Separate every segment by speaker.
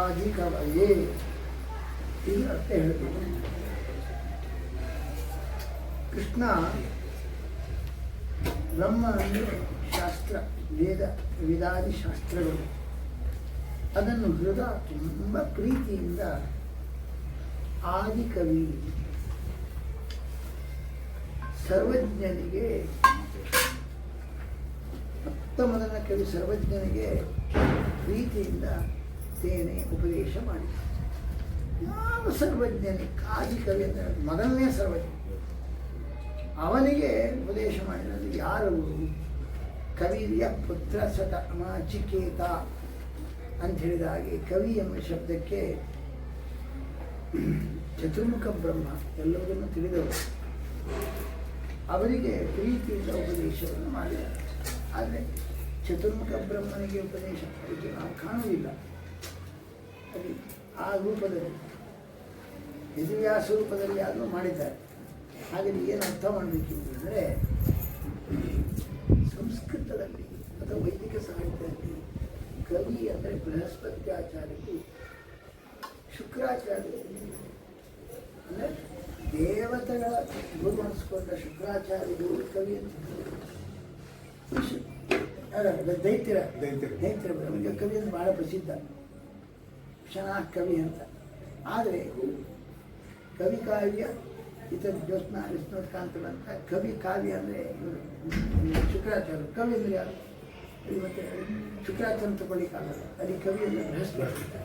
Speaker 1: ಆದಿಕವಯೇ ಇದು ಅರ್ಥ ಹೇಳ್ತೀನಿ. ಕೃಷ್ಣ ಬ್ರಹ್ಮ ಅಂದರೆ ಶಾಸ್ತ್ರ, ವೇದಾದಿ ಶಾಸ್ತ್ರಗಳು. ಅದನ್ನು ಹೃದಯ ತುಂಬ ಪ್ರೀತಿಯಿಂದ ಆದಿಕವಿ, ಸರ್ವಜ್ಞನಿಗೆ, ಮೊದಲ ಕವಿ ಸರ್ವಜ್ಞನಿಗೆ ಪ್ರೀತಿಯಿಂದ ತೇನೆ ಉಪದೇಶ ಮಾಡಿ. ಯಾವ ಸರ್ವಜ್ಞನಿಗೆ ಆದಿಕವಿ ಅಂದರೆ ಮೊದಲನೇ ಸರ್ವಜ್ಞ, ಅವನಿಗೆ ಉಪದೇಶ ಮಾಡಿದರೆ ಯಾರು? ಕವಿಯ ಪುತ್ರ ನಚಿಕೇತ ಅಂತ ಹೇಳಿದ ಹಾಗೆ ಕವಿ ಎಂಬ ಶಬ್ದಕ್ಕೆ ಚತುರ್ಮುಖ ಬ್ರಹ್ಮ ಎಲ್ಲವನ್ನೂ ತಿಳಿದವರು, ಅವರಿಗೆ ಪ್ರೀತಿಯಿಂದ ಉಪದೇಶವನ್ನು ಮಾಡಿದ್ದಾರೆ. ಆದರೆ ಚತುರ್ಮುಖ ಬ್ರಹ್ಮನಿಗೆ ಉಪದೇಶ ಮಾಡಿದ್ದು ನಾವು ಕಾಣುವುದಿಲ್ಲ. ಅಲ್ಲಿ ಆ ರೂಪದಲ್ಲಿ ಯದುವ್ಯಾಸ ರೂಪದಲ್ಲಿ ಆದರೂ ಮಾಡಿದ್ದಾರೆ. ಹಾಗೆ ಏನು ಅರ್ಥ ಮಾಡಬೇಕೆಂದರೆ, ಸಂಸ್ಕೃತದಲ್ಲಿ ಅಥವಾ ವೈದಿಕ ಸಾಹಿತ್ಯದಲ್ಲಿ ಕವಿ ಅಂದರೆ ಬೃಹಸ್ಪತ್ಯಾಚಾರ್ಯರು, ಶುಕ್ರಾಚಾರ್ಯರು ಅಂದರೆ ದೇವತೆಗಳ ಗುರು ಅನಿಸ್ಕೊಂಡ ಶುಕ್ರಾಚಾರ್ಯರು ಕವಿ ಅಂತ. ದೈತ್ಯರ ಅವರಿಗೆ ಕವಿ ಅಂತ ಬಹಳ ಪ್ರಸಿದ್ಧ, ಶನಾಕ್ ಕವಿ ಅಂತ. ಆದರೆ ಕವಿ ಕಾವ್ಯ ಇತರ ಜ್ಯೋತ್ಸ್ನಾ ವಿಷ್ಣುಕಾಂತರು ಅಂತ ಕವಿ ಕಾವ್ಯ ಅಂದರೆ ಶುಕ್ರಾಚಾರ್ಯರು. ಕವಿ ಅಂದರೆ ಯಾರು? ಮತ್ತು ಶುಕ್ರಾಚಾರ್ಯ ತಗೊಳ್ಳಿಕ್ಕಾಗಲ್ಲ, ಅಲ್ಲಿ ಕವಿ ಅಂದರೆ ಬೃಹಸ್ಪತಿ.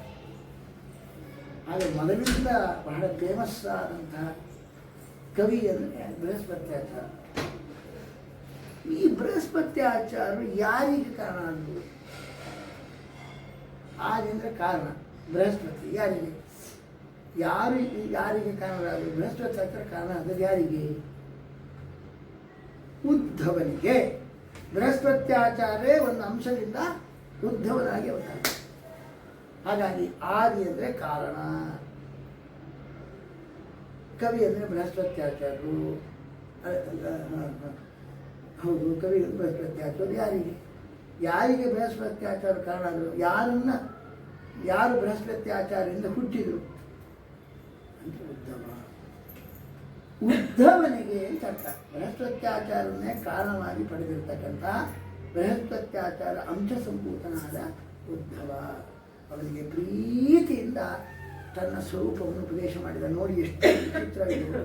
Speaker 1: ಆದರೆ ಮೊದಲಿಂದ ಬಹಳ ಫೇಮಸ್ ಆದಂತಹ ಕವಿ ಅಂದರೆ ಬೃಹಸ್ಪತ್ಯಾಚಾರ. ಈ ಬೃಹಸ್ಪತ್ಯಾಚಾರ್ಯರು ಯಾರಿಗೆ ಕಾರಣ ಅಂದರು? ಆದಿಂದ ಕಾರಣ ಬೃಹಸ್ಪತಿ ಯಾರಿಗೆ? ಯಾರಿಗೆ ಕಾರಣರಾದರು? ಬೃಹಸ್ಪತ್ಯಾಚಾರ ಕಾರಣ ಅಂದರೆ ಯಾರಿಗೆ? ಉದ್ಧವನಿಗೆ. ಬೃಹಸ್ಪತ್ಯಾಚಾರ್ಯ ಒಂದು ಅಂಶದಿಂದ ಉದ್ಧವನಾಗಿ ಅವತಾರ. ಹಾಗಾಗಿ ಆದಿ ಅಂದರೆ ಕಾರಣ, ಕವಿ ಅಂದರೆ ಬೃಹಸ್ಪತ್ಯಾಚಾರ್ಯರು. ಹೌದು, ಕವಿ ಬೃಹಸ್ಪತ್ಯಾಚಾರ್ಯರು ಯಾರಿಗೆ ಬೃಹಸ್ಪತ್ಯಾಚಾರ ಕಾರಣ ಆದರು? ಯಾರು ಬೃಹಸ್ಪತ್ಯಾಚಾರ್ಯರಿಂದ ಹುಟ್ಟಿದರು ಅಂತ ಉದ್ಧವನಿಗೆ ಅಂತ ಅರ್ಥ. ಬೃಹಸ್ಪತ್ಯಾಚಾರನ್ನೇ ಕಾರಣವಾಗಿ ಪಡೆದಿರ್ತಕ್ಕಂಥ ಬೃಹಸ್ಪತ್ಯಾಚಾರ ಅಂಶ ಸಂಭೂತನಾದ ಉದ್ಧವ ಅವನಿಗೆ ಪ್ರೀತಿಯಿಂದ ತನ್ನ ಸ್ವರೂಪವನ್ನು ಉಪದೇಶ ಮಾಡಿದ. ನೋಡಿ ಎಷ್ಟು ವಿಚಿತ್ರವಿದೆ.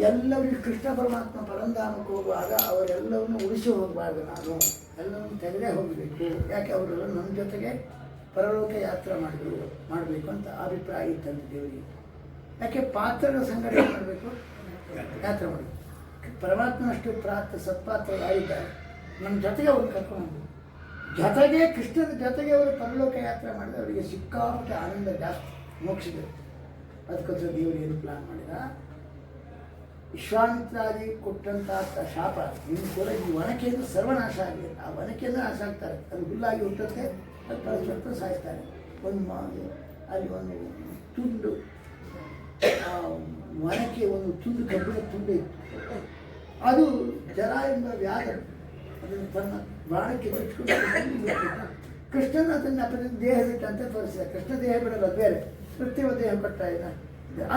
Speaker 1: ಎಲ್ಲರಿಗೂ ಕೃಷ್ಣ ಪರಮಾತ್ಮ ಪರಂಧಾಮಕ್ಕೆ ಹೋಗುವಾಗ ಅವರೆಲ್ಲವನ್ನು ಉಳಿಸಿ ಹೋಗಬಾರ್ದು, ನಾನು ಎಲ್ಲವನ್ನು ತೆಗೆದೇ ಹೋಗಬೇಕು. ಯಾಕೆ ಅವರೆಲ್ಲ ನಮ್ಮ ಜೊತೆಗೆ ಪರಲೋಕ ಯಾತ್ರೆ ಮಾಡಬೇಕು ಅಂತ ಅಭಿಪ್ರಾಯ ಇತ್ತಂತೆ ದೇವರಿಗೆ. ಯಾಕೆ ಪಾತ್ರಗಳ ಸಂಘಟನೆ ಮಾಡಬೇಕು, ಯಾತ್ರೆ ಮಾಡಬೇಕು. ಪರಮಾತ್ಮನಷ್ಟು ಸತ್ಪಾತ್ರ ಯಾರಿದ್ದಾರೆ ನಮ್ಮ ಜೊತೆಗೆ ಅವ್ರನ್ನ ಕರ್ಕೊಂಡು ಜೊತೆಗೆ ಕೃಷ್ಣನ ಜೊತೆಗೆ ಅವರು ಪರಲೋಕ ಯಾತ್ರೆ ಮಾಡಿದ ಅವರಿಗೆ ಸಿಕ್ಕಾಪಟ್ಟೆ ಆನಂದ ಜಾಸ್ತಿ, ಮೋಕ್ಷದ. ಅದಕ್ಕೋಸ್ಕರ ದೇವರು ಏನು ಪ್ಲಾನ್ ಮಾಡಿದ? ವಿಶ್ವಾಮಿತ್ರಾದಿ ಕೊಟ್ಟಂಥ ಶಾಪ ಇನ್ನು ಕೂಡ ಈ ಒನಕೆಯಿಂದ ಸರ್ವನಾಶ ಆಗಿದೆ. ಆ ಒನಕೆಯಿಂದ ನಾಶ ಆಗ್ತಾರೆ, ಅದು ಹುಲ್ಲಾಗಿ ಹುಟ್ಟುತ್ತೆ, ಅದು ಪರಸ್ಪರ ಸಾಯಿಸ್ತಾರೆ. ಅಲ್ಲಿ ಒಂದು ತುಂಡು, ಒನಕೆ ಒಂದು ತುಂಡು, ಕಬ್ಬಿಣ ತುಂಡು ಇತ್ತು. ಅದು ಜರ ಎಂಬ ವ್ಯಾಧ ಅದನ್ನು ತನ್ನ ಬಾಣಕ್ಕೆ ಬಿಚ್ಚಿಕೊಂಡು ಕೃಷ್ಣನ ತನ್ನ ದೇಹ ಬಿಟ್ಟಂತೆ ತೋರಿಸಿದ. ಕೃಷ್ಣ ದೇಹ ಬಿಡಲ್ಲ, ಬೇರೆ ಕೃತ್ರಿಮ ದೇಹ ಕೊಟ್ಟ ಇಲ್ಲ.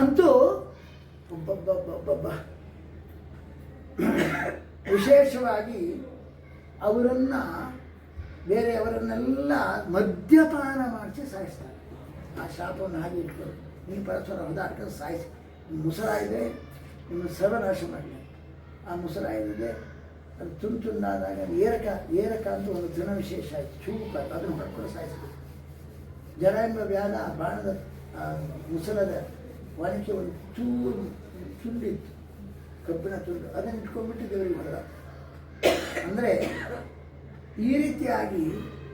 Speaker 1: ಅಂತೂ ಒಬ್ಬೊಬ್ಬ ವಿಶೇಷವಾಗಿ ಅವರನ್ನು ಬೇರೆಯವರನ್ನೆಲ್ಲ ಮದ್ಯಪಾನ ಮಾಡಿಸಿ ಸಾಯಿಸ್ತಾರೆ. ಆ ಶಾಪವನ್ನು ಹಾಗೆ ಇಟ್ಕೊಂಡು ನೀವು ಪರಸ್ಪರ ಹೊದಾಡ್ಕೊಂಡು ಸಾಯಿಸಿ. ಮುಸರಾಯಿದೆ ನಿಮ್ಮ ಸರ್ವನಾಶ ಮಾಡಲಿ. ಆ ಮುಸರಾಯಿದೆ ಅದು ತುಂಡಾದಾಗ ಏರಕ ಅಂತ ಒಂದು ತೃಣ ವಿಶೇಷ ಆಯಿತು, ಚೂಕ, ಅದನ್ನು ಹೊಡ್ಕೊಂಡು ಸಾಯಿಸಬೇಕು. ಜರ ಎಂಬ ವ್ಯಾಧ ಬಾಣದ ಮುಸಲದ ಒನಕೆ ಒಂದು ತುಂಡಿತ್ತು, ಕಬ್ಬಿಣ ತುಂಡು, ಅದನ್ನು ಇಟ್ಕೊಂಡ್ಬಿಟ್ಟು ದೇವರಿಗೆ ಹೊಡೆದ. ಅಂದರೆ ಈ ರೀತಿಯಾಗಿ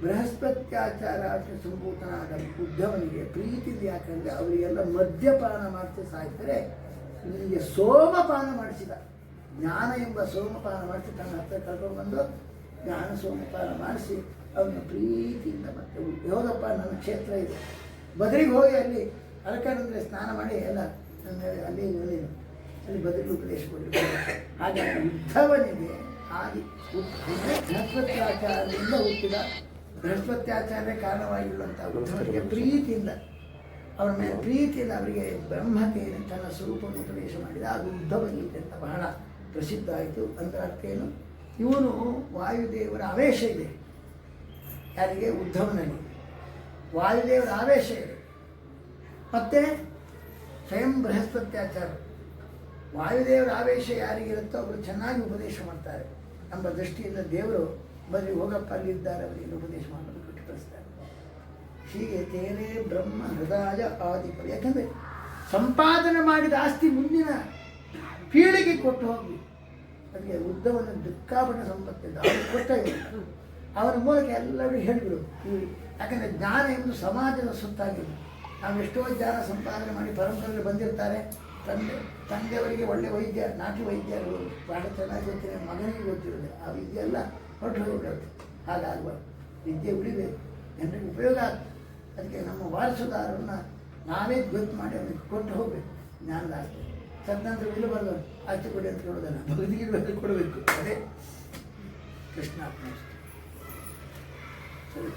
Speaker 1: ಬೃಹಸ್ಪತ್ಯಾಚಾರ ಸಂಭೂತನಾದ ಉದ್ಧವನಿಗೆ ಪ್ರೀತಿ ಯಾಕಂದರೆ ಅವರಿಗೆಲ್ಲ ಮದ್ಯಪಾನ ಮಾಡಿಸಿ ಸಾಯ್ತಾರೆ. ನಿಮಗೆ ಸೋಮಪಾನ ಮಾಡಿಸಿದ, ಜ್ಞಾನ ಎಂಬ ಸೋಮಪಾನ ಮಾಡಿಸಿ ತನ್ನ ಹತ್ರ ಕರ್ಕೊಂಡ್ಬಂದು ಜ್ಞಾನ ಸೋಮಪಾನ ಮಾಡಿಸಿ ಅವನ ಪ್ರೀತಿಯಿಂದ ಮತ್ತೆ ಯಾವುದಪ್ಪ ನನ್ನ ಕ್ಷೇತ್ರ ಇದೆ, ಬದರಿಗೆ ಹೋಗಿ ಅಲ್ಲಿ ಅರಕನಂದರೆ ಸ್ನಾನ ಮಾಡಿ ಎಲ್ಲ ಅಲ್ಲಿ ಅಲ್ಲಿ ಬದಲಿಗೆ ಉಪದೇಶ ಕೊಡಲಿಕ್ಕೆ. ಹಾಗಾಗಿ ಉದ್ಧವನಿಗೆ ಆದಿ ಬೃಹಸ್ಪತ್ಯಾಚಾರದಿಂದ ಹುಟ್ಟಿದ ಬೃಹಸ್ಪತ್ಯಾಚಾರ್ಯ ಕಾರಣವಾಗಿರುವಂಥ ಉದ್ಧವನಿಗೆ ಪ್ರೀತಿಯಿಂದ ಅವರ ಮೇಲೆ ಪ್ರೀತಿಯಿಂದ ಅವರಿಗೆ ಬ್ರಹ್ಮತೆಯನ್ನು ತನ್ನ ಸ್ವರೂಪವನ್ನು ಉಪದೇಶ ಮಾಡಿದ. ಅದು ಉದ್ಧವ ಗೀತೆ ಅಂತ ಬಹಳ ಪ್ರಸಿದ್ಧ ಆಯಿತು. ಅದರ ಅರ್ಥ ಏನು? ಇವನು ವಾಯುದೇವರ ಆವೇಶ ಇದೆ. ಯಾರಿಗೆ? ಉದ್ಧವನಲ್ಲಿ ವಾಯುದೇವರ ಆವೇಶ ಇದೆ. ಮತ್ತು ಸ್ವಯಂ ಬೃಹಸ್ಪತ್ಯಾಚಾರ್ಯ ವಾಯುದೇವರ ಆವೇಶ ಯಾರಿಗಿರುತ್ತೋ ಅವರು ಚೆನ್ನಾಗಿ ಉಪದೇಶ ಮಾಡ್ತಾರೆ ಎಂಬ ದೃಷ್ಟಿಯಿಂದ ದೇವರು ಬರೀ ಹೋಗಪ್ಪ ಅಲ್ಲಿದ್ದಾರೆ ಅವರಿಗೆ ಉಪದೇಶ ಮಾಡೋದು ಕೊಟ್ಟು ಕಳಿಸ್ತಾರೆ. ಹೀಗೆ ತೇರೇ ಬ್ರಹ್ಮ ಹೃದಯ ಆದಿಕರು. ಯಾಕಂದರೆ ಸಂಪಾದನೆ ಮಾಡಿದ ಆಸ್ತಿ ಮುಂದಿನ ಪೀಳಿಗೆ ಕೊಟ್ಟು ಹೋಗಿ ಅದಕ್ಕೆ ಉದ್ದವನ್ನು ದುಃಖಾಪಣ ಸಂಪತ್ತಿದ್ದ ಅವರು ಕೊಟ್ಟ ಅವನ ಮೂಲಕ ಎಲ್ಲರೂ ಹೇಳಿಬಿಡು. ಯಾಕಂದರೆ ಜ್ಞಾನ ಎಂದು ಸಮಾಜದ ಸೊತ್ತಾಗಿದೆ. ನಾವು ಎಷ್ಟೋ ಜ್ಞಾನ ಸಂಪಾದನೆ ಮಾಡಿ ಪರಂಪರೆಯಲ್ಲಿ ಬಂದಿರ್ತಾರೆ. ತಂದೆಯವರಿಗೆ ಒಳ್ಳೆ ವೈದ್ಯ, ನಾಟಿ ವೈದ್ಯರು ಬಹಳ ಚೆನ್ನಾಗಿ ಗೊತ್ತಿದೆ, ಮಗನಿಗೆ ಗೊತ್ತಿರೋದೆ ಆ ವಿದ್ಯೆ ಎಲ್ಲ ಹೊರಟು ಹೋಗಿಬಿಡುತ್ತೆ. ಹಾಗಾಗಬಾರ್ದು. ವಿದ್ಯೆ ಉಳಿಬೇಕು, ಜನರಿಗೆ ಉಪಯೋಗ ಆಗ್ತದೆ. ಅದಕ್ಕೆ ನಮ್ಮ ವಾರಸುದಾರರನ್ನು ನಾವೇ ಗೊತ್ತು ಮಾಡಿ ಅವನಿಗೆ ಕೊಟ್ಟು ಹೋಗಬೇಕು. ಜ್ಞಾನದ ಆಸ್ತಿ ಸದ್ನಂತರ ಇಲ್ಲ ಬರೋದು ಆಸ್ತಿ ಕೊಡಿ ಅಂತ ಕೊಡೋದಲ್ಲ, ಭಗವದ್ಗೀತೆ ಕೊಡಬೇಕು. ಅದೇ ಕೃಷ್ಣಾರ್ಪಣ. ಸರಿ.